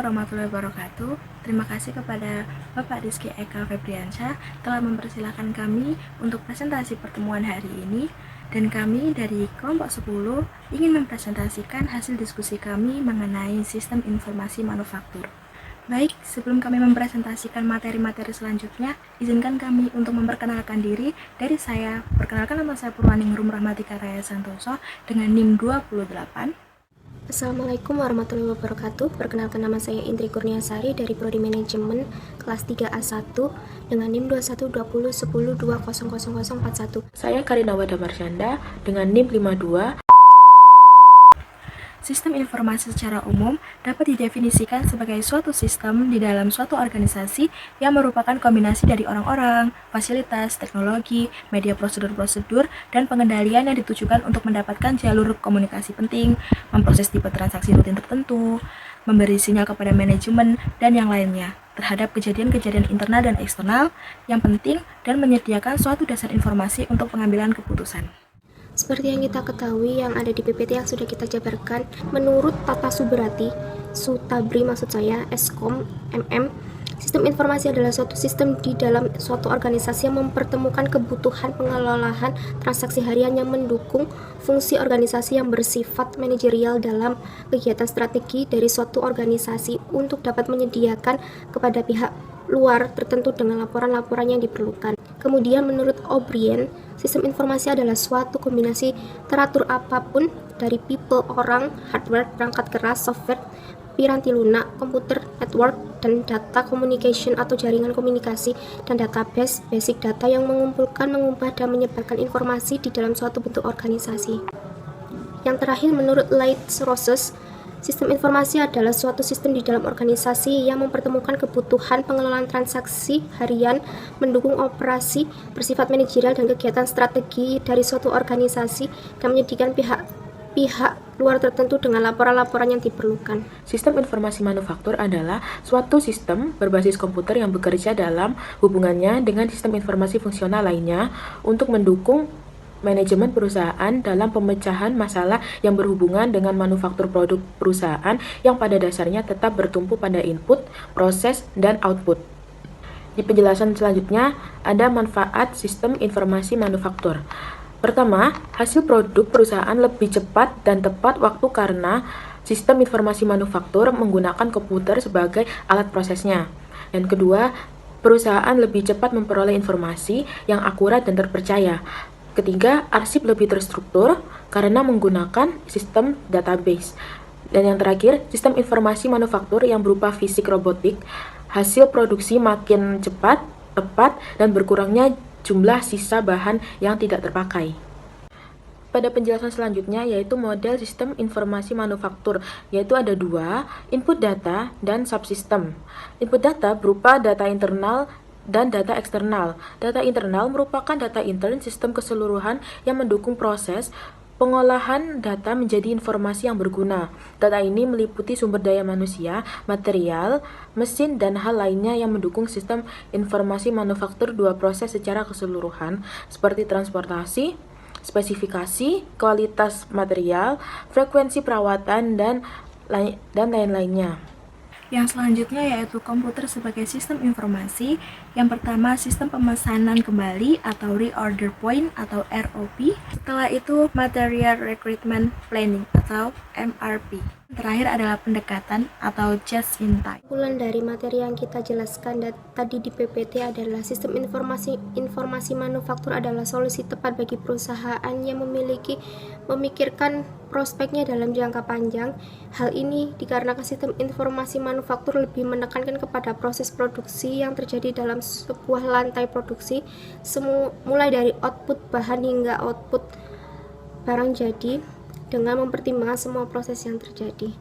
warahmatullahi wabarakatuh. Terima kasih kepada Bapak Rizky Eka Febriansyah telah mempersilahkan kami untuk presentasi pertemuan hari ini. Dan kami dari kelompok 10 ingin mempresentasikan hasil diskusi kami mengenai sistem informasi manufaktur. Baik, sebelum kami mempresentasikan materi-materi selanjutnya, izinkan kami untuk memperkenalkan diri. Dari saya, perkenalkan nama saya Purwaningrum Rahmatika Raya Santoso dengan NIM 28. Assalamualaikum warahmatullahi wabarakatuh. Perkenalkan nama saya Indri Kurniasari dari Prodi Manajemen kelas 3A1 dengan NIM 212010200041. Saya Karina Wada Marsyanda dengan NIM 52. Sistem informasi secara umum dapat didefinisikan sebagai suatu sistem di dalam suatu organisasi yang merupakan kombinasi dari orang-orang, fasilitas, teknologi, media prosedur-prosedur, dan pengendalian yang ditujukan untuk mendapatkan jalur komunikasi penting, memproses tipe transaksi rutin tertentu, memberi sinyal kepada manajemen, dan yang lainnya terhadap kejadian-kejadian internal dan eksternal yang penting dan menyediakan suatu dasar informasi untuk pengambilan keputusan. Seperti yang kita ketahui yang ada di PPT yang sudah kita jabarkan, menurut Tata Sutabri maksud saya, Eskom, MM, sistem informasi adalah suatu sistem di dalam suatu organisasi yang mempertemukan kebutuhan pengelolaan transaksi harian yang mendukung fungsi organisasi yang bersifat manajerial dalam kegiatan strategi dari suatu organisasi untuk dapat menyediakan kepada pihak luar tertentu dengan laporan-laporan yang diperlukan. Kemudian menurut O'Brien, sistem informasi adalah suatu kombinasi teratur apapun dari people, orang, hardware, perangkat keras, software, piranti lunak, komputer, network, dan data communication atau jaringan komunikasi, dan database, basic data yang mengumpulkan, mengubah, dan menyebarkan informasi di dalam suatu bentuk organisasi. Yang terakhir menurut Light-Roses, sistem informasi adalah suatu sistem di dalam organisasi yang mempertemukan kebutuhan pengelolaan transaksi harian, mendukung operasi bersifat manajerial dan kegiatan strategi dari suatu organisasi, dan menyediakan pihak luar tertentu dengan laporan-laporan yang diperlukan. Sistem informasi manufaktur adalah suatu sistem berbasis komputer yang bekerja dalam hubungannya dengan sistem informasi fungsional lainnya untuk mendukung manajemen perusahaan dalam pemecahan masalah yang berhubungan dengan manufaktur produk perusahaan yang pada dasarnya tetap bertumpu pada input, proses, dan output. Di penjelasan selanjutnya, ada manfaat sistem informasi manufaktur. Pertama, hasil produk perusahaan lebih cepat dan tepat waktu karena sistem informasi manufaktur menggunakan komputer sebagai alat prosesnya. Dan kedua, perusahaan lebih cepat memperoleh informasi yang akurat dan terpercaya. Ketiga, arsip lebih terstruktur karena menggunakan sistem database. Dan yang terakhir, sistem informasi manufaktur yang berupa fisik robotik, hasil produksi makin cepat, tepat, dan berkurangnya jumlah sisa bahan yang tidak terpakai. Pada penjelasan selanjutnya yaitu model sistem informasi manufaktur, yaitu ada dua, input data dan subsistem. Input data berupa data internal dan data eksternal. Data internal merupakan data intern sistem keseluruhan yang mendukung proses pengolahan data menjadi informasi yang berguna. Data ini meliputi sumber daya manusia, material, mesin, dan hal lainnya yang mendukung sistem informasi manufaktur dua proses secara keseluruhan, seperti transportasi, spesifikasi, kualitas material, frekuensi perawatan, dan lain-lainnya. Yang selanjutnya yaitu komputer sebagai sistem informasi. Yang pertama, sistem pemesanan kembali atau reorder point atau ROP. Setelah itu, material recruitment planning atau MRP. Terakhir adalah pendekatan atau just in time. Kumpulan dari materi yang kita jelaskan tadi di PPT adalah sistem informasi manufaktur adalah solusi tepat bagi perusahaan yang memikirkan prospeknya dalam jangka panjang. Hal ini dikarenakan sistem informasi manufaktur lebih menekankan kepada proses produksi yang terjadi dalam sebuah lantai produksi, mulai dari output bahan hingga output barang jadi, dengan mempertimbangkan semua proses yang terjadi.